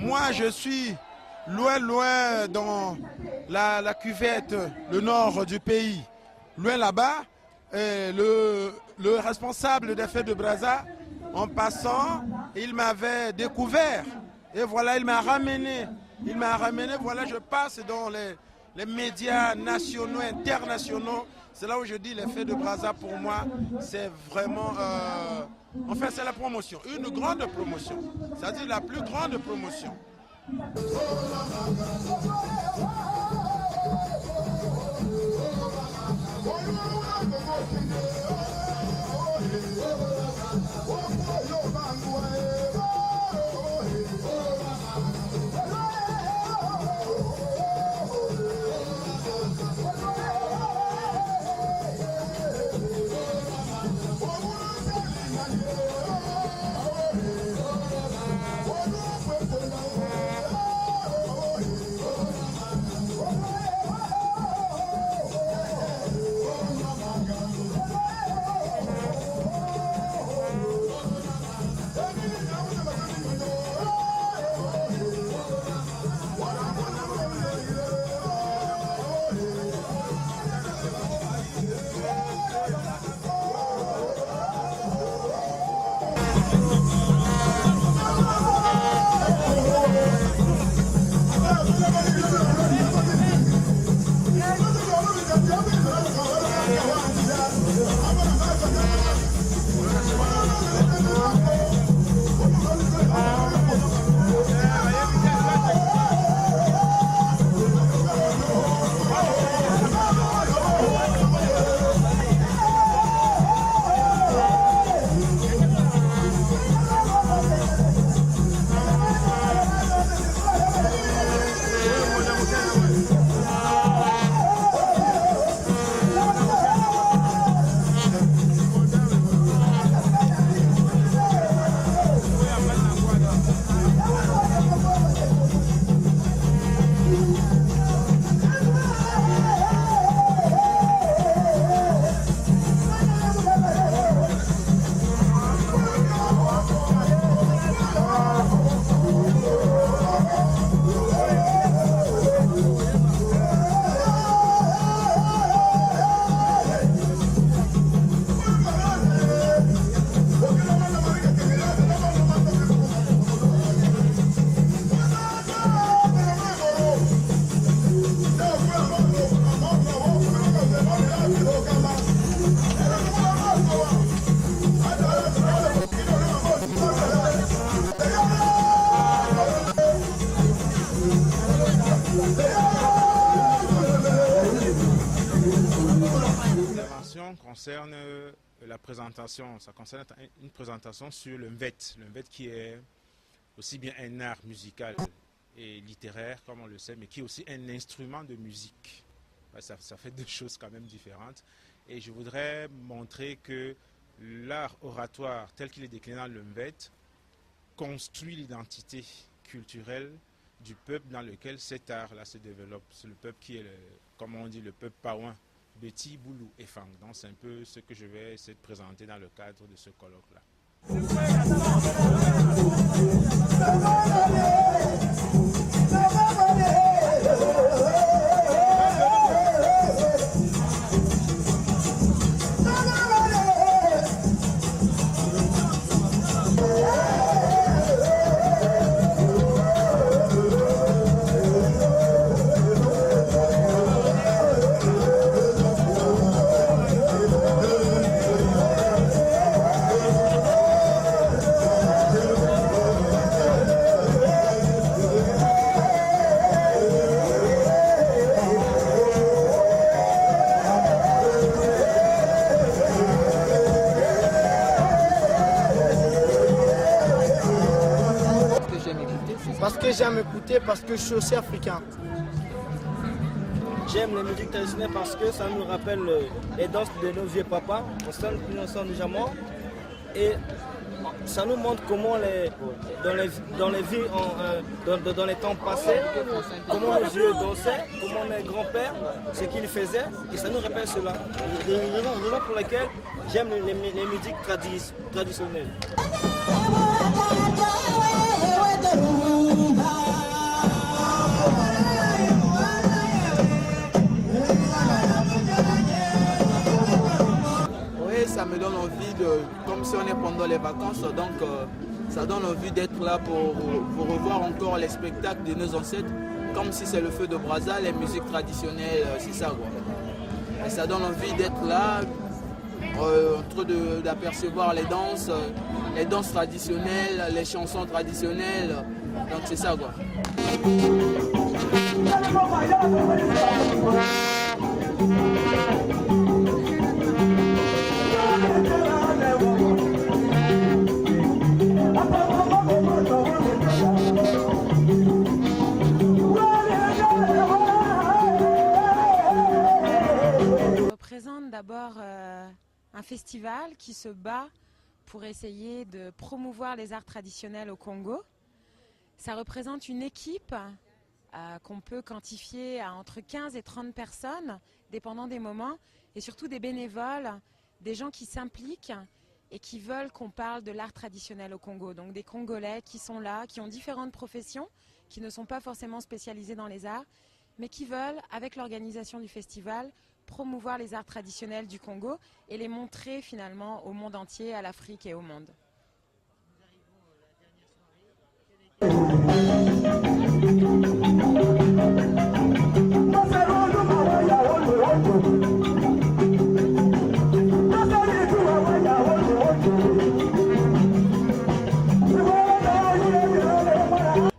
Moi, je suis loin dans la cuvette, le nord du pays. Loin là-bas, le responsable des fêtes de Brazza, en passant, il m'avait découvert. Et voilà, il m'a ramené. Voilà, je passe dans les médias nationaux, internationaux. C'est là où je dis les fêtes de Brazza, pour moi, c'est vraiment... enfin, c'est la promotion, une grande promotion. C'est-à-dire la plus grande promotion. Concerne la présentation, ça concerne une présentation sur le mvet qui est aussi bien un art musical et littéraire comme on le sait, mais qui est aussi un instrument de musique. Ça fait deux choses quand même différentes. Et je voudrais montrer que l'art oratoire tel qu'il est décliné dans le mvet construit l'identité culturelle du peuple dans lequel cet art-là se développe. C'est le peuple qui est, comme on dit, le peuple paouin. Beti, Boulou et Fang. Donc c'est un peu ce que je vais essayer de présenter dans le cadre de ce colloque-là. J'aime écouter parce que je suis aussi africain. J'aime les musiques traditionnelles parce que ça nous rappelle les danses de nos vieux papas. On sent que nous sommes déjà morts. Et ça nous montre comment dans les vies, dans les temps passés, comment nos vieux dansaient, comment mes grands-pères, ce qu'ils faisaient. Et ça nous rappelle cela. Les raisons pour lesquelles j'aime les musiques traditionnelles. les vacances, donc ça donne envie d'être là pour revoir encore les spectacles de nos ancêtres, comme si c'est le feu de Brazza, les musiques traditionnelles, c'est ça quoi. Et ça donne envie d'être là, en train d'apercevoir les danses traditionnelles, les chansons traditionnelles, donc c'est ça quoi. Représente d'abord un festival qui se bat pour essayer de promouvoir les arts traditionnels au Congo. Ça représente une équipe qu'on peut quantifier à entre 15 et 30 personnes, dépendant des moments, et surtout des bénévoles, des gens qui s'impliquent et qui veulent qu'on parle de l'art traditionnel au Congo. Donc des Congolais qui sont là, qui ont différentes professions, qui ne sont pas forcément spécialisés dans les arts, mais qui veulent, avec l'organisation du festival, promouvoir les arts traditionnels du Congo et les montrer finalement au monde entier, à l'Afrique et au monde.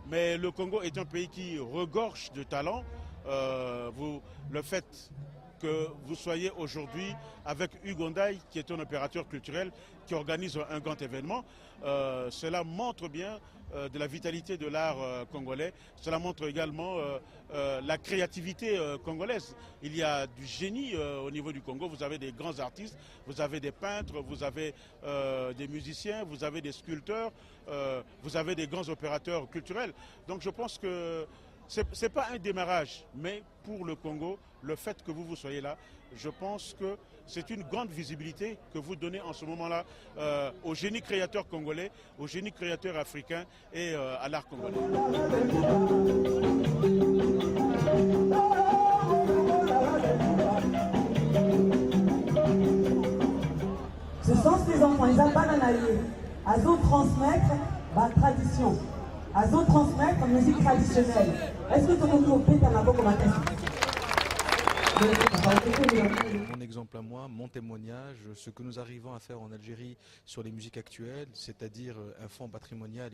Mais le Congo est un pays qui regorge de talent. Le fait que vous soyez aujourd'hui avec Hugues Ondaï, qui est un opérateur culturel qui organise un grand événement, cela montre bien de la vitalité de l'art congolais. Cela montre également la créativité congolaise. Il y a du génie au niveau du Congo. Vous avez des grands artistes, vous avez des peintres, vous avez des musiciens, vous avez des sculpteurs, vous avez des grands opérateurs culturels. Donc je pense que ce n'est pas un démarrage, mais pour le Congo, le fait que vous soyez là, je pense que c'est une grande visibilité que vous donnez en ce moment-là au génie créateur congolais, au génie créateur africain et à l'art congolais. Ce sont ces enfants, ils apprennent à lier, à transmettre la tradition, à transmettre la musique traditionnelle. Est-ce que tout le monde peut en avoir comme attention? Mon exemple à moi, mon témoignage, ce que nous arrivons à faire en Algérie sur les musiques actuelles, c'est-à-dire un fonds patrimonial